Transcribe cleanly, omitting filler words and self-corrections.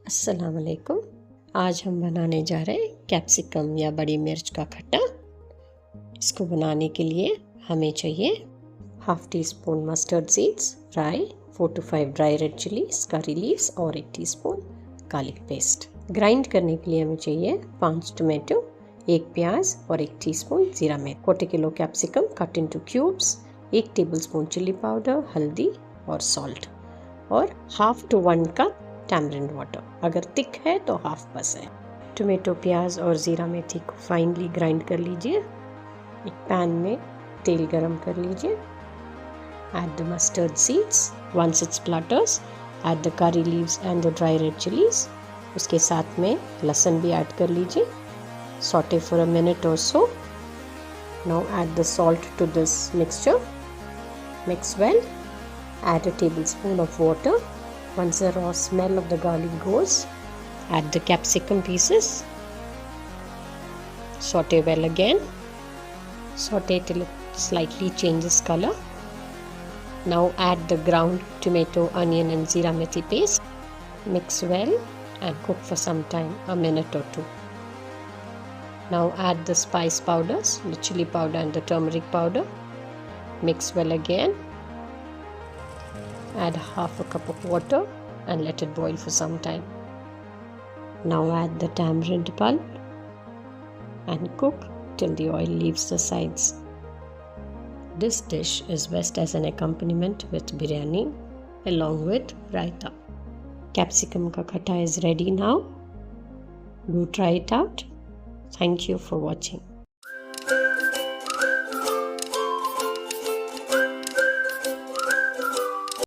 अस्सलाम वालेकुम। आज हम बनाने जा रहे हैं कैप्सिकम या बड़ी मिर्च का खट्टा। इसको बनाने के लिए हमें चाहिए half tea spoon mustard seeds fry, 4 to 5 dry red chillies, curry leaves और 1 टीस्पून गार्लिक पेस्ट। ग्राइंड करने के लिए हमें चाहिए 5 टोमेटो, 1 प्याज और 1 टीस्पून जीरा में, 40 kilo capsicum cut into cubes, 1 tablespoon chilli powder, हल्दी और सॉल्ट और half to 1 cup tamarind water. अगर थिक है तो हाफ बस है। टोमेटो, प्याज और ज़ीरा मेथी को फाइनली ग्राइंड कर लीजिए। एक पैन में तेल गरम कर लीजिए। Add the mustard seeds, once it splatters add the curry leaves and the dry red chillies. उसके साथ में लहसुन भी ऐड कर लीजिए। सॉटे फॉर अ मिनट और so. Now add the salt to this mixture. Mix well. Add a tablespoon of water. Once the raw smell of the garlic goes, add the capsicum pieces. Saute well again. Saute till it slightly changes color. Now add the ground tomato, onion and zeera methi paste. Mix well and cook for some time, a minute or two. Now add the spice powders, the chilli powder and the turmeric powder. Mix well again. Add half a cup of water and let it boil for some time. Now add the tamarind pulp and cook till the oil leaves the sides. This dish is best as an accompaniment with biryani along with raita. Capsicum ka khatta is ready now. Do try it out. Thank you for watching.